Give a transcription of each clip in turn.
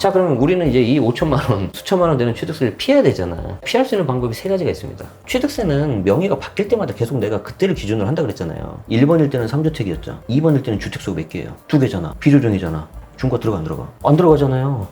자, 그러면 우리는 이제 이 5천만 원, 수천만 원 되는 취득세를 피해야 되잖아. 피할 수 있는 방법이 세 가지가 있습니다. 취득세는 명의가 바뀔 때마다 계속 내가 그때를 기준으로 한다 그랬잖아요. 1번일 때는 3주택이었죠. 2번일 때는 주택수가 몇 개예요? 2개잖아. 비조정이잖아. 중과 들어가 안 들어가? 안 들어가잖아요.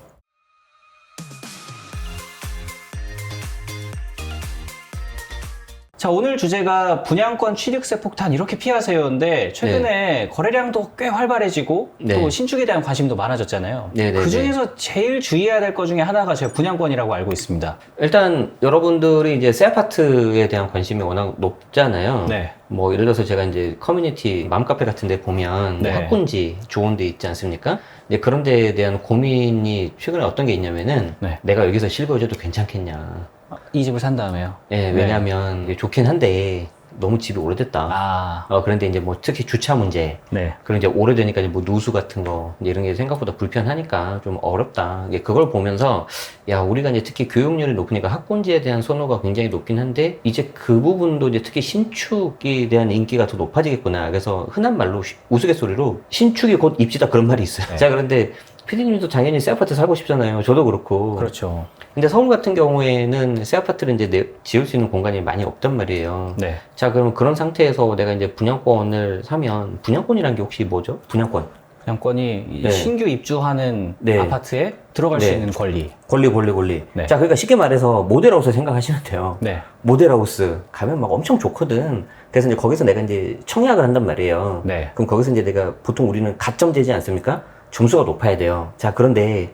자, 오늘 주제가 분양권 취득세 폭탄 이렇게 피하세요인데 최근에 거래량도 꽤 활발해지고 네. 또 신축에 대한 관심도 많아졌잖아요. 네네네. 그 중에서 제일 주의해야 될 것 중에 하나가 제가 분양권이라고 알고 있습니다. 일단 여러분들이 이제 새 아파트에 대한 관심이 워낙 높잖아요. 네. 뭐 예를 들어서 제가 이제 커뮤니티 맘카페 같은 데 보면 네. 학군지 좋은 데 있지 않습니까? 이제 그런 데에 대한 고민이 최근에 어떤 게 있냐면은 네. 내가 여기서 실거주해도 괜찮겠냐. 이 집을 산 다음에요. 예, 왜냐면 이게 좋긴 한데 너무 집이 오래됐다. 아, 그런데 이제 뭐 특히 주차 문제. 네. 그리고 이제 오래되니까 이제 뭐 누수 같은 거 이제 이런 게 생각보다 불편하니까 좀 어렵다. 이게 그걸 보면서 야, 우리가 이제 특히 교육열이 높으니까 학군지에 대한 선호가 굉장히 높긴 한데 이제 그 부분도 이제 특히 신축에 대한 인기가 더 높아지겠구나. 그래서 흔한 말로 우스갯소리로 신축이 곧 입지다 그런 말이 있어요. 네. 자, 그런데 피디님도 당연히 새 아파트 살고 싶잖아요. 저도 그렇고. 그렇죠. 근데 서울 같은 경우에는 새 아파트를 이제 지을 수 있는 공간이 많이 없단 말이에요. 네. 자, 그럼 그런 상태에서 내가 이제 분양권을 사면, 분양권이란 게 혹시 뭐죠? 분양권. 분양권이 네. 신규 입주하는 네. 아파트에 들어갈 수 네. 있는 권리. 권리. 네. 자, 그러니까 쉽게 말해서 모델하우스 생각하시면 돼요. 네. 모델하우스 가면 막 엄청 좋거든. 그래서 이제 거기서 내가 이제 청약을 한단 말이에요. 네. 그럼 거기서 이제 내가 보통 우리는 가점제지 않습니까? 점수가 높아야 돼요. 자, 그런데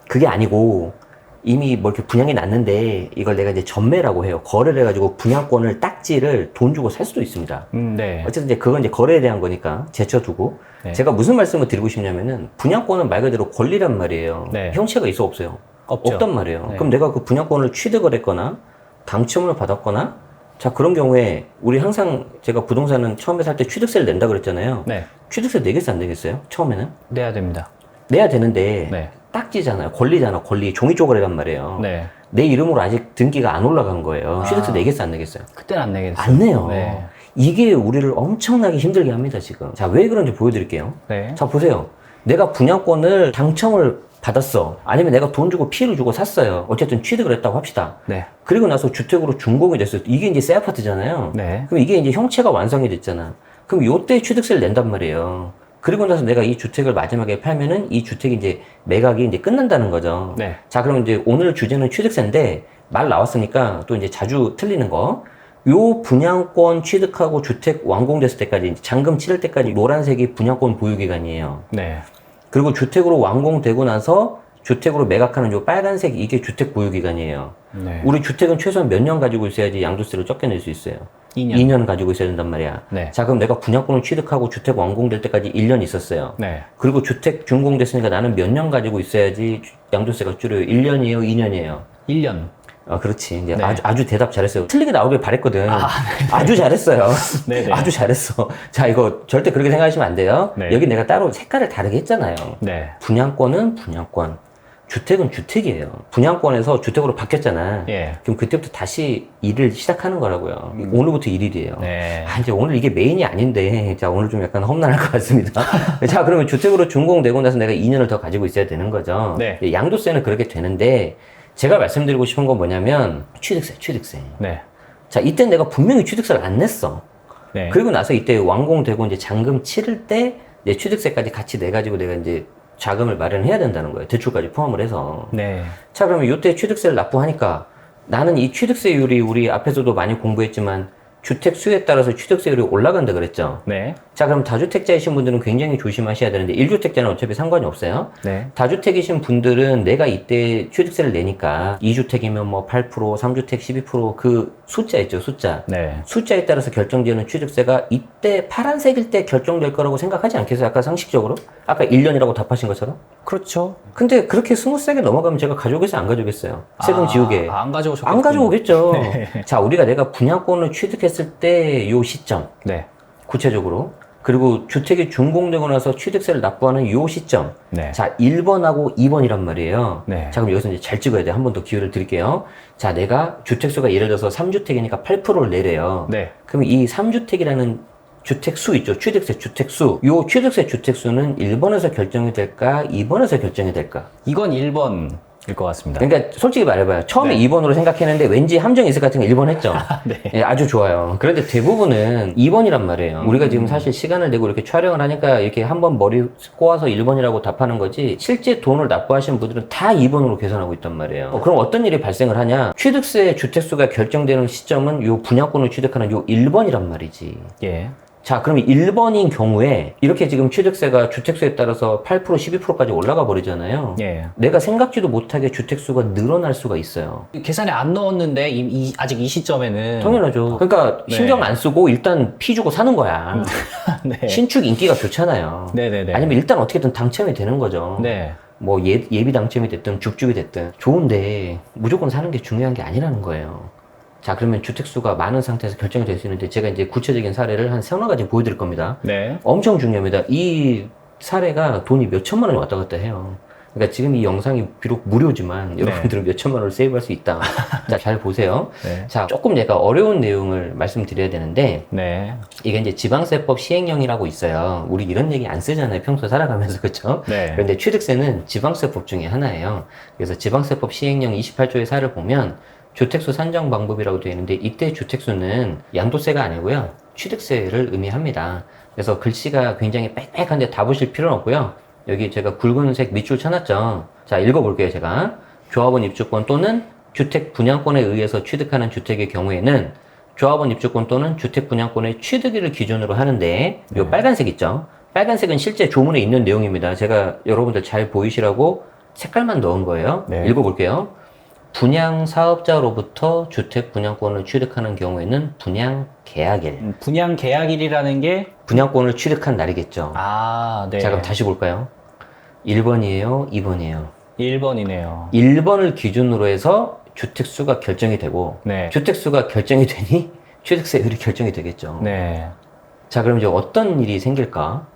그게 아니고 이미 뭐 이렇게 분양이 났는데 이걸 내가 이제 전매라고 해요. 거래를 해가지고 분양권을 딱지를 돈 주고 살 수도 있습니다. 네. 어쨌든 이제 그건 이제 거래에 대한 거니까 제쳐두고 네. 제가 무슨 말씀을 드리고 싶냐면은 분양권은 말 그대로 권리란 말이에요. 네. 형체가 있어 없어요? 없죠. 없단 말이에요. 네. 그럼 내가 그 분양권을 취득을 했거나 당첨을 받았거나 자, 그런 경우에 우리 항상 제가 부동산은 처음에 살 때 취득세를 낸다 그랬잖아요. 네. 취득세 내겠어 안 내겠어요? 처음에는? 내야 됩니다. 내야 되는데 네. 딱지잖아요. 권리잖아. 권리. 종이 쪼그레란 말이에요. 네. 내 이름으로 아직 등기가 안 올라간 거예요. 아. 취득세 내겠어 안 내겠어요? 그때는 안 내게 됐어요. 안 내요. 네. 이게 우리를 엄청나게 힘들게 합니다, 지금. 자, 왜 그런지 보여드릴게요. 네. 자, 보세요. 내가 분양권을 당첨을 받았어. 아니면 내가 돈 주고 피해를 주고 샀어요. 어쨌든 취득을 했다고 합시다. 네. 그리고 나서 주택으로 준공이 됐어요. 이게 이제 새 아파트잖아요. 네. 그럼 이게 이제 형체가 완성이 됐잖아. 그럼 요때 취득세를 낸단 말이에요. 그리고 나서 내가 이 주택을 마지막에 팔면은 이 주택이 이제 매각이 이제 끝난다는 거죠. 네. 자, 그럼 이제 오늘 주제는 취득세인데 말 나왔으니까 또 이제 자주 틀리는 거. 요 분양권 취득하고 주택 완공됐을 때까지 이제 잔금 치를 때까지 노란색이 분양권 보유 기간이에요. 네. 그리고 주택으로 완공되고 나서 주택으로 매각하는 요 빨간색 이게 주택 보유 기간이에요. 네. 우리 주택은 최소한 몇 년 가지고 있어야지 양도세를 적게 낼 수 있어요. 2년. 2년 가지고 있어야 된단 말이야. 네. 자, 그럼 내가 분양권을 취득하고 주택 완공될 때까지 1년 있었어요. 네. 그리고 주택 준공됐으니까 나는 몇 년 가지고 있어야지 양도세가 줄여요. 1년이에요? 2년이에요? 1년. 그렇지. 이제 네. 아주 대답 잘했어요. 틀리게 나오길 바랬거든. 아주 잘했어요. 네네. 아주 잘했어. 자, 이거 절대 그렇게 생각하시면 안 돼요. 네. 여기 내가 따로 색깔을 다르게 했잖아요. 네. 분양권은 분양권. 주택은 주택이에요. 분양권에서 주택으로 바뀌었잖아. 예. 그럼 그때부터 다시 일을 시작하는 거라고요. 오늘부터 일일이에요. 네. 이제 오늘 이게 메인이 아닌데, 자, 오늘 좀 약간 험난할 것 같습니다. 자, 그러면 주택으로 준공되고 나서 내가 2년을 더 가지고 있어야 되는 거죠. 네. 양도세는 그렇게 되는데, 제가 말씀드리고 싶은 건 뭐냐면, 취득세. 네. 자, 이때 내가 분명히 취득세를 안 냈어. 네. 그리고 나서 이때 완공되고 이제 잔금 치를 때, 내 취득세까지 같이 내가지고 내가 이제 자금을 마련해야 된다는 거예요. 대출까지 포함을 해서. 네. 자, 그러면 이때 취득세를 납부하니까 나는 이 취득세율이 우리 앞에서도 많이 공부했지만 주택 수에 따라서 취득세율이 올라간다 그랬죠. 네. 자, 그럼 다주택자이신 분들은 굉장히 조심하셔야 되는데 1주택자는 어차피 상관이 없어요. 네. 다주택이신 분들은 내가 이때 취득세를 내니까 2주택이면 뭐 8%, 3주택 12%그 숫자 있죠, 숫자. 네. 숫자에 따라서 결정되는 취득세가 이때 파란색일 때 결정될 거라고 생각하지 않겠어요? 아까 상식적으로? 아까 1년이라고 답하신 것처럼? 그렇죠. 근데 그렇게 스무스하게 넘어가면 제가 가져오겠어요? 안 가져오겠어요? 세금 지우개. 안 가져오셨겠군요. 안 가져오겠죠. 자, 우리가 내가 분양권을 취득했을 때 요 시점. 네. 구체적으로. 그리고 주택이 준공되고 나서 취득세를 납부하는 요 시점. 네. 자, 1번하고 2번이란 말이에요. 네. 자, 그럼 여기서 이제 잘 찍어야 돼. 한 번 더 기회를 드릴게요. 자, 내가 주택수가 예를 들어서 3주택이니까 8%를 내래요. 네. 그럼 이 3주택이라는 주택수 있죠. 취득세 주택수. 요 취득세 주택수는 1번에서 결정이 될까? 2번에서 결정이 될까? 이건 1번일 것 같습니다. 그러니까 솔직히 말해봐요. 처음에 네. 2번으로 생각했는데 왠지 함정이 있을 것 같은 거 1번 했죠. 네. 예, 아주 좋아요. 그런데 대부분은 2번이란 말이에요. 우리가 지금 사실 시간을 내고 이렇게 촬영을 하니까 이렇게 한번 머리 꼬아서 1번이라고 답하는 거지 실제 돈을 납부하시는 분들은 다 2번으로 계산하고 있단 말이에요. 그럼 어떤 일이 발생을 하냐? 취득세 주택수가 결정되는 시점은 요 분양권을 취득하는 요 1번이란 말이지. 예. 자, 그러면 1번인 경우에 이렇게 지금 취득세가 주택수에 따라서 8%, 12%까지 올라가 버리잖아요. 예. 내가 생각지도 못하게 주택수가 늘어날 수가 있어요. 계산에 안 넣었는데 아직 이 시점에는 당연하죠. 그러니까 네. 신경 안 쓰고 일단 피 주고 사는 거야. 네. 신축 인기가 좋잖아요. 네네네. 아니면 일단 어떻게든 당첨이 되는 거죠. 네. 뭐 예비 당첨이 됐든 죽죽이 됐든 좋은데 무조건 사는 게 중요한 게 아니라는 거예요. 자, 그러면 주택수가 많은 상태에서 결정이 될 수 있는데 제가 이제 구체적인 사례를 한 서너 가지 보여드릴 겁니다. 네. 엄청 중요합니다. 이 사례가 돈이 몇 천만 원이 왔다 갔다 해요. 그러니까 지금 이 영상이 비록 무료지만 여러분들은 몇 천만 원을 세이브할 수 있다. 자, 잘 보세요. 네. 자, 조금 얘가 어려운 내용을 말씀드려야 되는데 네. 이게 이제 지방세법 시행령이라고 있어요. 우리 이런 얘기 안 쓰잖아요. 평소 살아가면서. 그렇죠? 네. 그런데 취득세는 지방세법 중에 하나예요. 그래서 지방세법 시행령 28조의 사를 보면 주택수 산정 방법이라고 되어 있는데 이때 주택수는 양도세가 아니고요. 취득세를 의미합니다. 그래서 글씨가 굉장히 빽빽한데 다 보실 필요는 없고요. 여기 제가 굵은색 밑줄 쳐놨죠. 자, 읽어볼게요, 제가. 조합원 입주권 또는 주택 분양권에 의해서 취득하는 주택의 경우에는 조합원 입주권 또는 주택 분양권의 취득일을 기준으로 하는데 요 빨간색 있죠? 빨간색은 실제 조문에 있는 내용입니다. 제가 여러분들 잘 보이시라고 색깔만 넣은 거예요. 네. 읽어볼게요. 분양 사업자로부터 주택 분양권을 취득하는 경우에는 분양 계약일. 분양 계약일이라는 게 분양권을 취득한 날이겠죠. 네. 자, 그럼 다시 볼까요? 1번이에요, 2번이에요. 1번이네요. 1번을 기준으로 해서 주택수가 결정이 되고 네. 주택수가 결정이 되니 취득세율이 결정이 되겠죠. 네. 자, 그럼 이제 어떤 일이 생길까?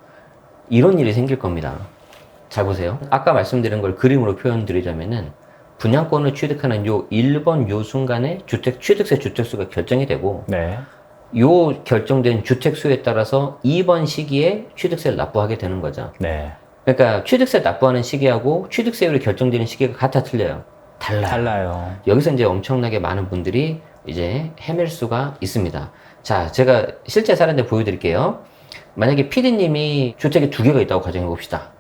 이런 일이 생길 겁니다. 잘 보세요. 아까 말씀드린 걸 그림으로 표현드리자면은 분양권을 취득하는 요 1번 요 순간에 취득세 주택수가 결정이 되고 네. 요 결정된 주택수에 따라서 2번 시기에 취득세를 납부하게 되는 거죠. 네. 그러니까 취득세 납부하는 시기하고 취득세율이 결정되는 시기가 같아 틀려요? 달라요. 여기서 이제 엄청나게 많은 분들이 이제 헤맬 수가 있습니다. 자, 제가 실제 사례인데 보여드릴게요. 만약에 PD님이 주택이 2개가 있다고 가정해 봅시다.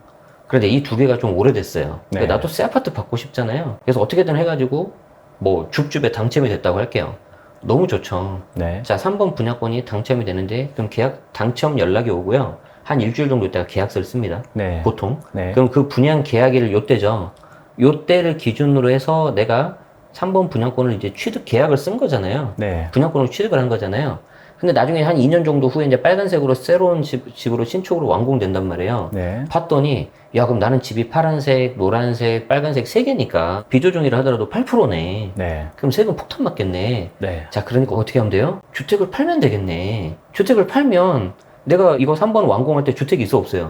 그런데 이 2개가 좀 오래됐어요. 네. 나도 새 아파트 받고 싶잖아요. 그래서 어떻게든 해가지고 뭐 줍줍에 당첨이 됐다고 할게요. 너무 좋죠. 네. 자, 3번 분양권이 당첨이 되는데 그럼 계약 당첨 연락이 오고요. 한 일주일 정도 있다가 계약서를 씁니다. 네. 보통. 네. 그럼 그 분양 계약일을 요때죠. 요때를 기준으로 해서 내가 3번 분양권을 이제 계약을 쓴 거잖아요. 네. 분양권을 취득을 한 거잖아요. 근데 나중에 한 2년 정도 후에 이제 빨간색으로 새로운 집으로 신축으로 완공된단 말이에요. 네. 봤더니, 야, 그럼 나는 집이 파란색, 노란색, 빨간색 3개니까 비조정이라 하더라도 8%네. 네. 그럼 세금 폭탄 맞겠네. 네. 자, 그러니까 어떻게 하면 돼요? 주택을 팔면 되겠네. 주택을 팔면 내가 이거 3번 완공할 때 주택이 있어 없어요?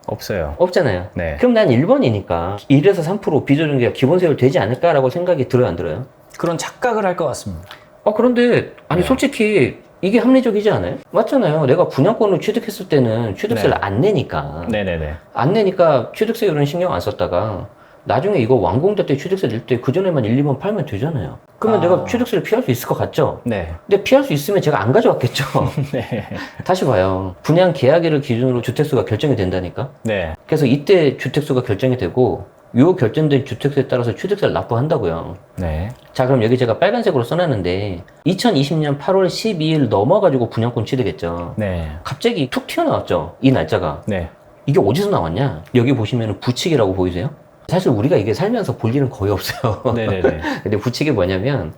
없어요. 없잖아요. 네. 그럼 난 1번이니까 1에서 3% 비조정기가 기본세율 되지 않을까라고 생각이 들어요, 안 들어요? 그런 착각을 할 것 같습니다. 그런데 아니 네. 솔직히 이게 합리적이지 않아요? 맞잖아요. 내가 분양권을 취득했을 때는 취득세를 네. 안 내니까 네네네. 안 내니까 취득세율은 신경 안 썼다가 나중에 이거 완공될 때 취득세 낼 때 그전에만 1, 2번 팔면 되잖아요. 그러면 내가 취득세를 피할 수 있을 것 같죠? 네. 근데 피할 수 있으면 제가 안 가져왔겠죠. 네. 다시 봐요. 분양 계약일을 기준으로 주택수가 결정이 된다니까. 네. 그래서 이때 주택수가 결정이 되고 요 결정된 주택수에 따라서 취득세를 납부한다고요. 네. 자, 그럼 여기 제가 빨간색으로 써놨는데 2020년 8월 12일 넘어가지고 분양권 취득했죠. 네. 갑자기 툭 튀어나왔죠. 이 날짜가. 네. 이게 어디서 나왔냐? 여기 보시면 부칙이라고 보이세요? 사실 우리가 이게 살면서 볼 일은 거의 없어요. 네네네. 근데 부칙이 뭐냐면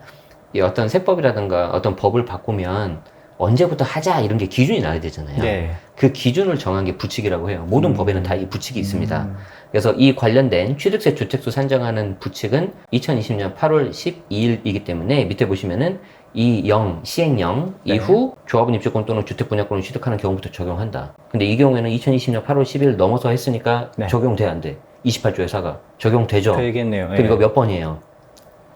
이 어떤 세법이라든가 어떤 법을 바꾸면 언제부터 하자 이런 게 기준이 나야 되잖아요. 네. 그 기준을 정한 게 부칙이라고 해요. 모든 법에는 다 이 부칙이 있습니다. 그래서 이 관련된 취득세 주택수 산정하는 부칙은 2020년 8월 12일이기 때문에 밑에 보시면은 이 시행령 네. 이후 조합원 입주권 또는 주택 분양권을 취득하는 경우부터 적용한다. 근데 이 경우에는 2020년 8월 10일 넘어서 했으니까 네. 적용돼 안 돼. 28조의 4가 적용되죠. 되겠네요. 그럼 이거 몇 번이에요?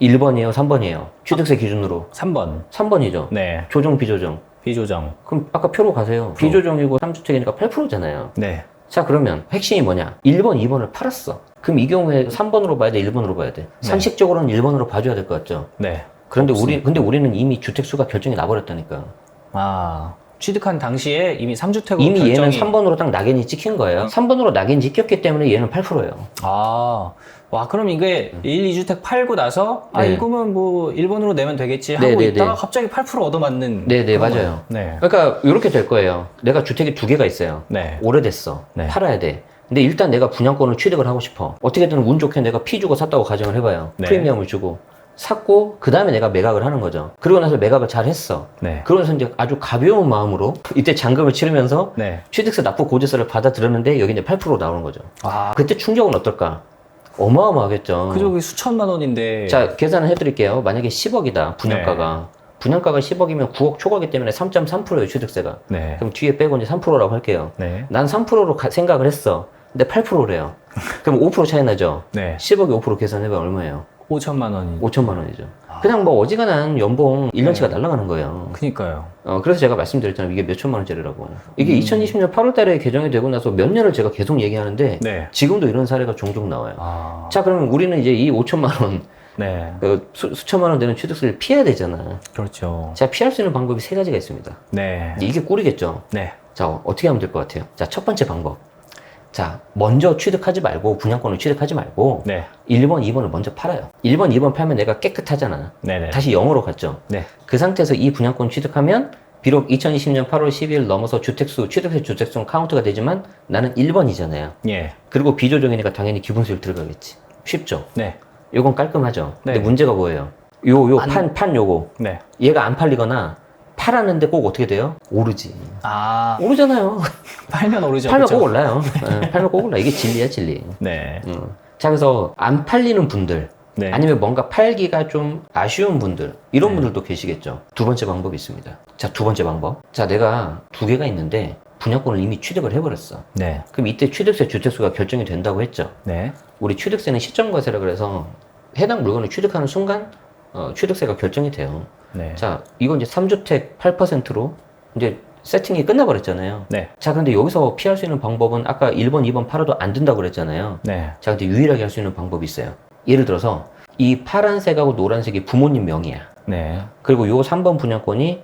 1번이에요, 3번이에요. 취득세 기준으로 3번. 3번이죠. 네. 조정 비조정 비조정. 그럼 아까 표로 가세요. 비조정이고 3주택이니까 8%잖아요. 네. 자, 그러면 핵심이 뭐냐? 1번, 2번을 팔았어. 그럼 이 경우에 3번으로 봐야 돼, 1번으로 봐야 돼? 상식적으로는 1번으로 봐줘야 될 것 같죠? 네. 그런데 근데 우리는 이미 주택수가 결정이 나버렸다니까. 아, 취득한 당시에 이미 3주택으로 이미 결정이... 얘는 3번으로 딱 낙인이 찍힌 거예요. 3번으로 낙인 찍혔기 때문에 얘는 8%예요. 아, 와, 그럼 이게 1, 2주택 팔고 나서, 아, 네. 이거면 뭐 1번으로 내면 되겠지 하고 네네네. 있다가 갑자기 8% 얻어맞는. 네네, 그런 맞아요. 거예요. 네. 그러니까 이렇게 될 거예요. 내가 주택이 2개가 있어요. 네. 오래됐어. 네. 팔아야 돼. 근데 일단 내가 분양권을 취득을 하고 싶어. 어떻게든 운 좋게 내가 피 주고 샀다고 가정을 해봐요. 네. 프리미엄을 주고. 샀고, 그 다음에 내가 매각을 하는 거죠. 그러고 나서 매각을 잘 했어. 네. 그러고 나서 이제 아주 가벼운 마음으로 이때 잔금을 치르면서 네. 취득세 납부 고지서를 받아들였는데 여기 이제 8% 나오는 거죠. 아, 그때 충격은 어떨까? 어마어마하겠죠. 그저 수천만 원인데. 자, 계산을 해드릴게요. 만약에 10억이다, 분양가가. 분양가가 10억이면 9억 초과기 때문에 3.3%예요, 취득세가. 네. 그럼 뒤에 빼고 이제 3%라고 할게요. 네. 난 3%로 생각을 했어. 근데 8%래요. 그럼 5% 차이 나죠? 네. 10억에 5% 계산해봐 얼마예요? 5천만 원이. 5천만 원이죠. 그냥 뭐 어지간한 연봉 1년치가 네. 날아가는 거예요. 그니까요. 그래서 제가 말씀드렸잖아요. 이게 몇 천만 원짜리라고. 이게 음. 2020년 8월 달에 개정이 되고 나서 몇 년을 제가 계속 얘기하는데 네. 지금도 이런 사례가 종종 나와요. 아. 자, 그러면 우리는 이제 이 5천만 원, 네. 수천만 원 되는 취득세를 피해야 되잖아. 그렇죠. 자, 피할 수 있는 방법이 3가지가 있습니다. 네. 이게 꿀이겠죠. 네. 자, 어떻게 하면 될 것 같아요? 자, 첫 번째 방법. 자, 먼저 취득하지 말고, 분양권을 취득하지 말고, 네. 1번, 2번을 먼저 팔아요. 1번, 2번 팔면 내가 깨끗하잖아. 네네. 다시 0으로 갔죠. 네. 그 상태에서 이 분양권 취득하면, 비록 2020년 8월 12일 넘어서 취득세 주택수는 카운트가 되지만, 나는 1번이잖아요. 예. 그리고 비조정이니까 당연히 기본수익 들어가겠지. 쉽죠? 네. 요건 깔끔하죠? 네. 근데 문제가 뭐예요? 판 요거. 네. 얘가 안 팔리거나, 팔았는데 꼭 어떻게 돼요? 오르지. 아, 오르잖아요. 팔면 오르죠. 팔면 그쵸? 꼭 올라요. 네, 팔면 꼭 올라. 이게 진리야, 진리. 네. 자, 그래서 안 팔리는 분들, 네. 아니면 뭔가 팔기가 좀 아쉬운 분들, 이런 분들도 계시겠죠. 두 번째 방법이 있습니다. 자, 두 번째 방법. 자, 내가 2개가 있는데 분양권을 이미 취득을 해버렸어. 네. 그럼 이때 취득세 주택수가 결정이 된다고 했죠. 네. 우리 취득세는 시점과세라 그래서 해당 물건을 취득하는 순간 취득세가 결정이 돼요. 네. 자, 이건 이제 3주택 8%로 이제 세팅이 끝나버렸잖아요. 네. 자, 근데 여기서 피할 수 있는 방법은 아까 1번, 2번 팔아도 안 된다고 그랬잖아요. 네. 자, 근데 유일하게 할 수 있는 방법이 있어요. 예를 들어서 이 파란색하고 노란색이 부모님 명의야. 네. 그리고 요 3번 분양권이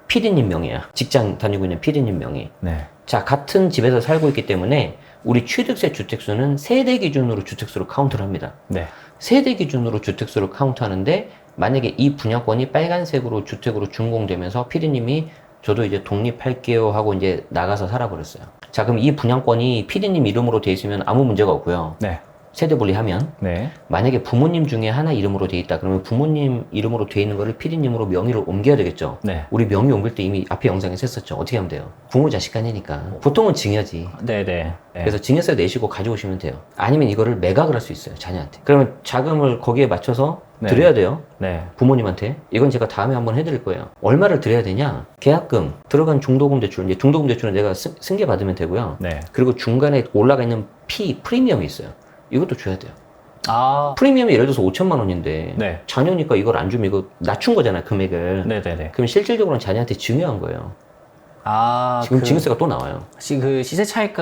PD님 명의야. 직장 다니고 있는 PD님 명의. 네. 자, 같은 집에서 살고 있기 때문에 우리 취득세 주택수는 세대 기준으로 주택수로 카운트를 합니다. 네. 세대 기준으로 주택수를 카운트하는데 만약에 이 분양권이 빨간색으로 주택으로 준공되면서 PD님이 저도 이제 독립할게요 하고 이제 나가서 살아버렸어요. 자, 그럼 이 분양권이 PD님 이름으로 돼 있으면 아무 문제가 없고요. 네. 세대 분리하면 네. 만약에 부모님 중에 하나 이름으로 돼 있다 그러면 부모님 이름으로 돼 있는 거를 PD님으로 명의를 옮겨야 되겠죠. 네. 우리 명의 옮길 때 이미 앞에 영상에서 했었죠. 어떻게 하면 돼요? 부모 자식 간이니까 보통은 증여지. 네. 네. 그래서 증여세 내시고 가져오시면 돼요. 아니면 이거를 매각을 할 수 있어요, 자녀한테. 그러면 자금을 거기에 맞춰서 네. 드려야 돼요. 네. 부모님한테. 이건 제가 다음에 한번 해드릴 거예요. 얼마를 드려야 되냐? 계약금, 들어간 중도금 대출, 이제 중도금 대출은 내가 승계 받으면 되고요. 네. 그리고 중간에 올라가 있는 프리미엄이 있어요. 이것도 줘야 돼요. 아. 프리미엄이 예를 들어서 5천만 원인데 네. 자녀니까 이걸 안 주면 이거 낮춘 거잖아요, 금액을. 네네네. 그럼 실질적으로는 자녀한테 증여한 거예요. 아. 지금 증여세가 또 나와요. 그 시세 차익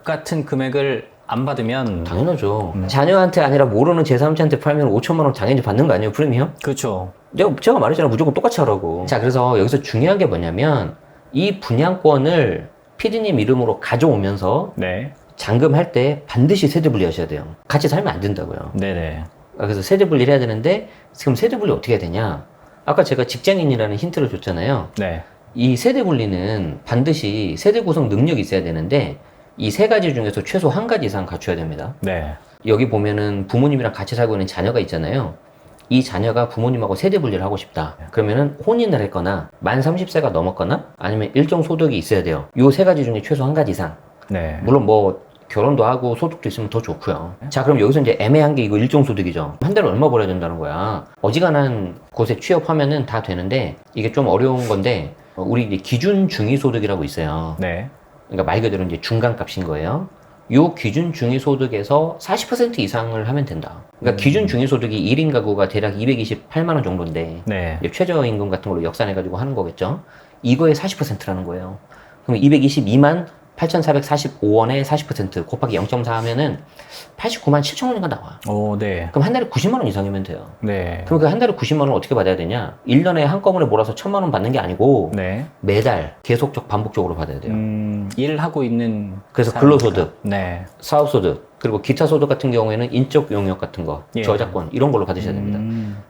같은 금액을 안 받으면. 당연하죠. 자녀한테 아니라 모르는 제3자한테 팔면 5천만 원 당연히 받는 거 아니에요, 프리미엄? 그렇죠. 제가 말했잖아요. 무조건 똑같이 하라고. 자, 그래서 여기서 중요한 게 뭐냐면 이 분양권을 PD님 이름으로 가져오면서 네. 잔금할 때 반드시 세대 분리하셔야 돼요. 같이 살면 안 된다고요. 네네. 그래서 세대 분리를 해야 되는데 지금 세대 분리 어떻게 해야 되냐? 아까 제가 직장인이라는 힌트를 줬잖아요. 네. 이 세대 분리는 반드시 세대 구성 능력이 있어야 되는데 이 3가지 중에서 최소 1가지 이상 갖춰야 됩니다. 네. 여기 보면은 부모님이랑 같이 살고 있는 자녀가 있잖아요. 이 자녀가 부모님하고 세대 분리를 하고 싶다. 그러면은 혼인을 했거나 만 30세가 넘었거나 아니면 일정 소득이 있어야 돼요. 요 3가지 중에 최소 1가지 이상. 네. 물론 뭐 결혼도 하고 소득도 있으면 더 좋고요. 자, 그럼 여기서 이제 애매한 게 이거 일정 소득이죠. 한 달에 얼마 벌어야 된다는 거야. 어지간한 곳에 취업하면은 다 되는데 이게 좀 어려운 건데 우리 이제 기준 중위소득이라고 있어요. 네. 그러니까 말 그대로 이제 중간값인 거예요. 요 기준 중위소득에서 40% 이상을 하면 된다. 그러니까 기준 중위소득이 1인 가구가 대략 228만 원 정도인데 네. 이제 최저임금 같은 걸로 역산해가지고 하는 거겠죠. 이거의 40%라는 거예요. 그럼 222만 8,445원에 40% 곱하기 0.4 하면은 89만 7천 원인가 나와. 오, 네. 그럼 한 달에 90만 원 이상이면 돼요. 네. 그럼 그 한 달에 90만 원을 어떻게 받아야 되냐? 1년에 한꺼번에 몰아서 1,000만 원 받는 게 아니고 네. 매달 계속적 반복적으로 받아야 돼요. 일하고 있는. 그래서 사람이니까. 근로소득, 네. 사업소득, 그리고 기타 소득 같은 경우에는 인적 용역 같은 거, 예. 저작권 이런 걸로 받으셔야 됩니다.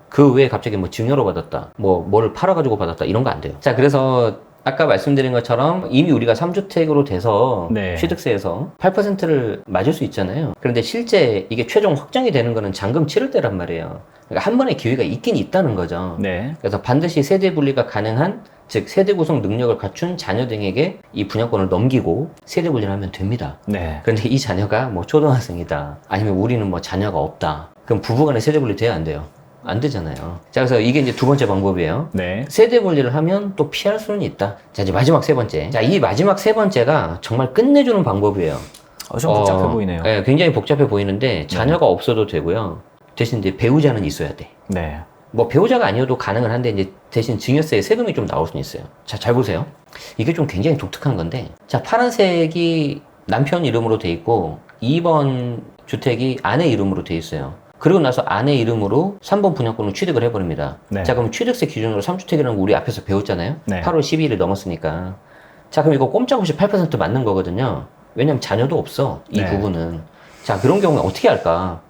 그 외에 갑자기 뭐 증여로 받았다, 뭐를 팔아가지고 받았다 이런 거 안 돼요. 자, 그래서 아까 말씀드린 것처럼 이미 우리가 3주택으로 돼서 네. 취득세에서 8%를 맞을 수 있잖아요. 그런데 실제 이게 최종 확정이 되는 거는 잔금 치를 때란 말이에요. 그러니까 한 번의 기회가 있긴 있다는 거죠. 네. 그래서 반드시 세대 분리가 가능한, 즉 세대 구성 능력을 갖춘 자녀 등에게 이 분양권을 넘기고 세대 분리를 하면 됩니다. 네. 그런데 이 자녀가 뭐 초등학생이다, 아니면 우리는 뭐 자녀가 없다, 그럼 부부간에 세대 분리 돼야 안 돼요? 안 되잖아요. 자, 그래서 이게 이제 두 번째 방법이에요. 네. 세대 분리를 하면 또 피할 수는 있다. 자, 이제 마지막 세 번째. 자, 이 마지막 세 번째가 정말 끝내주는 방법이에요. 좀 복잡해 보이네요. 네, 굉장히 복잡해 보이는데 자녀가 없어도 되고요. 대신 이제 배우자는 있어야 돼. 네. 뭐 배우자가 아니어도 가능은 한데 이제 대신 증여세에 세금이 좀 나올 수는 있어요. 자, 잘 보세요. 이게 좀 굉장히 독특한 건데, 자, 파란색이 남편 이름으로 돼 있고 2번 주택이 아내 이름으로 돼 있어요. 그리고 나서 아내 이름으로 3번 분양권을 취득을 해버립니다. 네. 자, 그럼 취득세 기준으로 3주택이라는 거 우리 앞에서 배웠잖아요. 네. 8월 12일이 넘었으니까. 자, 그럼 이거 꼼짝없이 8% 맞는 거거든요. 왜냐면 자녀도 없어, 이 네. 부분은. 자, 그런 경우에 어떻게 할까?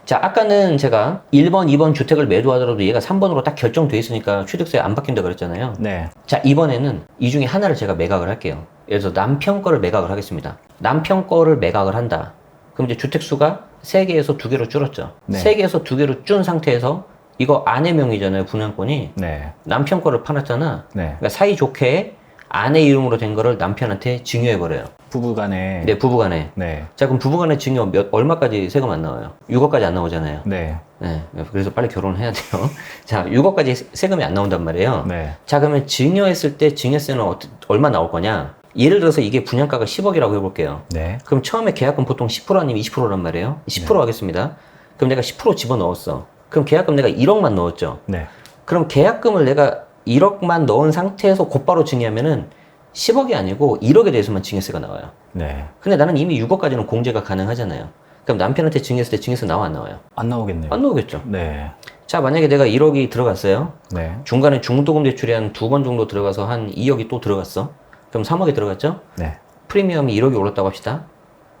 자, 아까는 제가 1번, 2번 주택을 매도하더라도 얘가 3번으로 딱 결정돼 있으니까 취득세 안 바뀐다 그랬잖아요. 네. 자, 이번에는 이 중에 하나를 제가 매각을 할게요. 예를 들어서 남편 거를 매각을 하겠습니다. 남편 거를 매각을 한다. 그럼 이제 주택수가 3개에서 2개로 줄었죠. 네. 3개에서 2개로 준 상태에서 이거 아내 명의잖아요, 분양권이. 네. 남편 거를 팔았잖아. 네. 그러니까 사이좋게 아내 이름으로 된 거를 남편한테 증여해버려요. 부부간에. 네, 부부간에. 네. 자, 그럼 부부간에 증여 얼마까지 세금 안 나와요? 6억까지 안 나오잖아요. 네. 네, 그래서 빨리 결혼을 해야 돼요. 자, 6억까지 세금이 안 나온단 말이에요. 네. 자, 그러면 증여했을 때 증여세는 얼마 나올 거냐? 예를 들어서 이게 분양가가 10억이라고 해볼게요. 네. 그럼 처음에 계약금 보통 10% 아니면 20%란 말이에요. 10% 하겠습니다. 그럼 내가 10% 집어넣었어. 그럼 계약금 내가 1억만 넣었죠. 네. 그럼 계약금을 내가 1억만 넣은 상태에서 곧바로 증여하면은 10억이 아니고 1억에 대해서만 증여세가 나와요. 네. 근데 나는 이미 6억까지는 공제가 가능하잖아요. 그럼 남편한테 증여했을 때 증여세 나와 안 나와요? 안 나오겠네요. 안 나오겠죠. 네. 자, 만약에 내가 1억이 들어갔어요. 네. 중간에 중도금 대출이 한 2번 정도 들어가서 한 2억이 또 들어갔어. 그럼 3억이 들어갔죠? 네. 프리미엄이 1억이 올랐다고 합시다.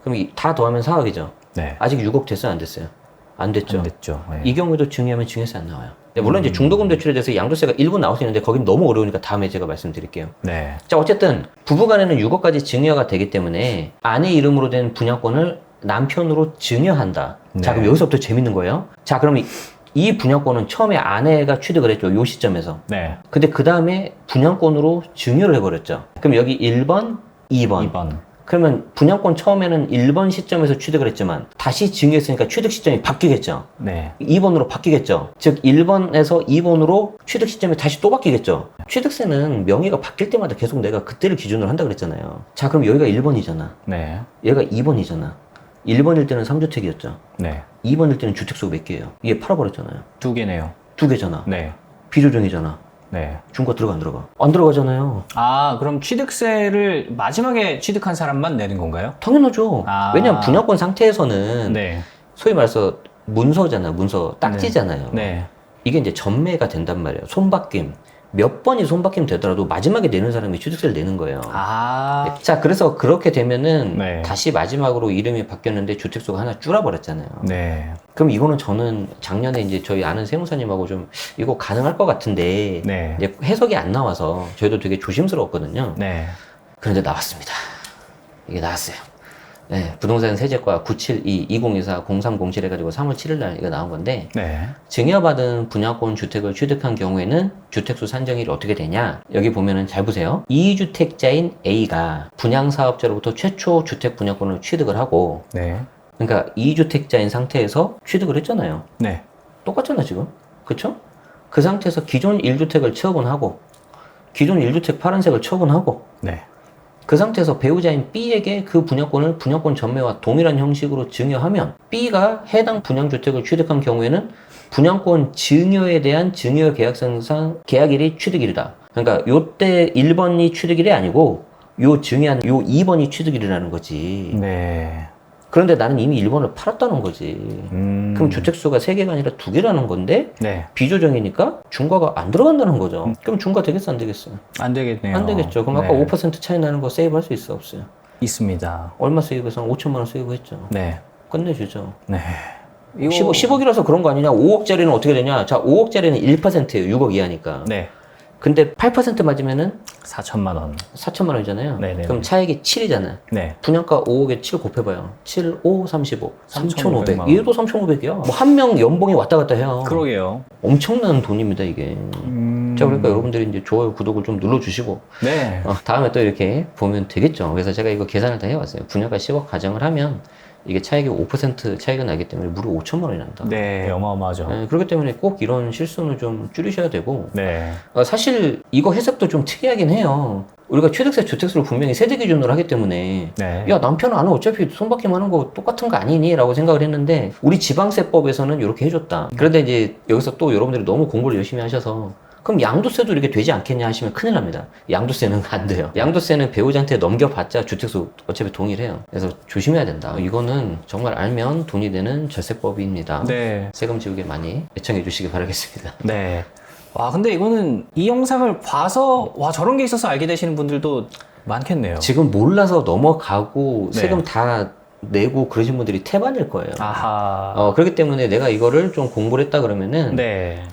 그럼 다 더하면 4억이죠. 네. 아직 6억 됐어요? 안 됐어요? 안 됐죠. 안 됐죠. 네. 이 경우에도 증여하면 증여세 안 나와요. 물론 이제 중도금 대출에 대해서 양도세가 일부 나올 수 있는데 거긴 너무 어려우니까 다음에 제가 말씀드릴게요. 네. 자, 어쨌든 부부간에는 6억까지 증여가 되기 때문에 아내 이름으로 된 분양권을 남편으로 증여한다. 네. 자, 그럼 여기서부터 재밌는 거예요. 자, 그럼 이 분양권은 처음에 아내가 취득을 했죠. 요 시점에서. 네. 근데 그 다음에 분양권으로 증여를 해버렸죠. 그럼 여기 1번, 2번. 2번. 그러면 분양권 처음에는 1번 시점에서 취득을 했지만 다시 증여했으니까 취득 시점이 바뀌겠죠. 네. 2번으로 바뀌겠죠. 즉 1번에서 2번으로 취득 시점이 다시 또 바뀌겠죠. 취득세는 명의가 바뀔 때마다 계속 내가 그때를 기준으로 한다 그랬잖아요. 자, 그럼 여기가 1번이잖아. 네. 얘가 2번이잖아. 1번일 때는 3주택이었죠. 네. 2번일 때는 주택수가 몇 개예요? 이게 팔아버렸잖아요. 2개네요. 2개잖아. 네. 비조정이잖아. 네. 중과 들어가 안 들어가? 안 들어가잖아요. 아, 그럼 취득세를 마지막에 취득한 사람만 내는 건가요? 당연하죠. 아. 왜냐면 분양권 상태에서는 네. 소위 말해서 문서잖아. 문서 딱지잖아요. 네. 이게 이제 전매가 된단 말이에요. 손바뀜. 몇 번이 손바뀜 되더라도 마지막에 내는 사람이 취득세를 내는 거예요. 아. 자, 그래서 그렇게 되면은 네. 다시 마지막으로 이름이 바뀌었는데 주택수가 하나 줄어버렸잖아요. 네. 그럼 이거는 저는 작년에 이제 저희 아는 세무사님하고 좀 이거 가능할 것 같은데 네. 이제 해석이 안 나와서 저희도 되게 조심스러웠거든요. 네. 그런데 나왔습니다. 이게 나왔어요. 네, 부동산 세제과 972-2024-0307 해가지고 3월 7일날 이거 나온 건데, 네. 증여받은 분양권 주택을 취득한 경우에는 주택수 산정일이 어떻게 되냐? 여기 보면은 잘 보세요. 2주택자인 A가 분양사업자로부터 최초 주택 분양권을 취득을 하고, 네. 그러니까 2주택자인 상태에서 취득을 했잖아요. 네. 똑같잖아, 지금. 그쵸? 그 상태에서 기존 1주택을 처분하고, 기존 1주택 파란색을 처분하고, 네. 그 상태에서 배우자인 B에게 그 분양권을 분양권 전매와 동일한 형식으로 증여하면 B가 해당 분양주택을 취득한 경우에는 분양권 증여에 대한 증여 계약상상 계약일이 취득일이다. 그러니까 요때 1번이 취득일이 아니고 요 증여한 요 2번이 취득일이라는 거지. 네. 그런데 나는 이미 1번을 팔았다는 거지. 그럼 주택수가 3개가 아니라 2개라는 건데 네. 비조정이니까 중과가 안 들어간다는 거죠. 그럼 중과 되겠어, 안 되겠어요? 안 되겠네요. 안 되겠죠. 그럼 아까 네. 5% 차이 나는 거 세이브할 수 있어, 없어요? 있습니다. 얼마 세이브해서 5천만 원 세이브했죠. 네. 끝내주죠. 네. 10억이라서 그런 거 아니냐? 5억짜리는 어떻게 되냐? 자, 5억짜리는 1%예요. 6억 이하니까. 네. 근데 8% 맞으면은 4천만 원. 4천만 원이잖아요. 네네. 그럼 차액이 7이잖아요. 네. 분양가 5억에 7 곱해봐요. 7, 5, 35. 3,500만 3,500. 원. 얘도 3,500이야. 뭐 한 명 연봉이 왔다 갔다 해요. 그러게요. 엄청난 돈입니다, 이게. 자, 그러니까 여러분들이 이제 좋아요, 구독을 좀 눌러주시고, 네. 다음에 또 이렇게 보면 되겠죠. 그래서 제가 이거 계산을 다 해왔어요. 분양가 10억 가정을 하면 이게 차익이 5% 차이가 나기 때문에 무려 5천만 원이 난다. 네. 어마어마하죠. 네, 그렇기 때문에 꼭 이런 실수는 좀 줄이셔야 되고, 네. 사실 이거 해석도 좀 특이하긴 해요. 우리가 취득세, 주택수를 분명히 세대 기준으로 하기 때문에 네. 야, 남편은 안 어차피 손바뀜 하는 거 똑같은 거 아니니? 라고 생각을 했는데 우리 지방세법에서는 이렇게 해줬다. 그런데 이제 여기서 또 여러분들이 너무 공부를 열심히 하셔서 그럼 양도세도 이렇게 되지 않겠냐 하시면 큰일 납니다. 양도세는 안 돼요. 양도세는 배우자한테 넘겨봤자 주택수 어차피 동일해요. 그래서 조심해야 된다. 이거는 정말 알면 돈이 되는 절세법입니다. 네. 세금 지우개 많이 애청해 주시기 바라겠습니다. 네. 와, 근데 이거는 이 영상을 봐서 와, 저런 게 있어서 알게 되시는 분들도 많겠네요. 지금 몰라서 넘어가고 네. 세금 다 내고 그러신 분들이 태반일 거예요. 아하. 그렇기 때문에 내가 이거를 좀 공부를 했다 그러면은 네.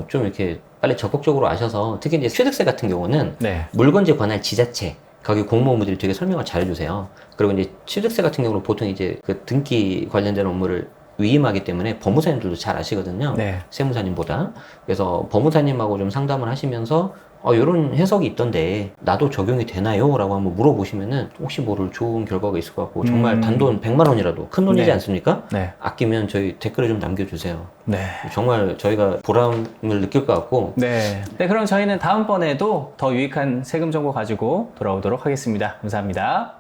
좀 이렇게 빨리 적극적으로 아셔서 특히 이제 취득세 같은 경우는 네. 물건지 관할 지자체 거기 공무원분들이 되게 설명을 잘 해주세요. 그리고 이제 취득세 같은 경우는 보통 이제 그 등기 관련된 업무를 위임하기 때문에 법무사님들도 잘 아시거든요. 네. 세무사님보다. 그래서 법무사님하고 좀 상담을 하시면서 이런 해석이 있던데 나도 적용이 되나요? 라고 한번 물어보시면은 혹시 모를 좋은 결과가 있을 것 같고 정말 단돈 100만 원이라도 큰 돈이지 네. 않습니까? 네. 아끼면 저희 댓글에 좀 남겨주세요. 네. 정말 저희가 보람을 느낄 것 같고 네. 네, 그럼 저희는 다음번에도 더 유익한 세금 정보 가지고 돌아오도록 하겠습니다. 감사합니다.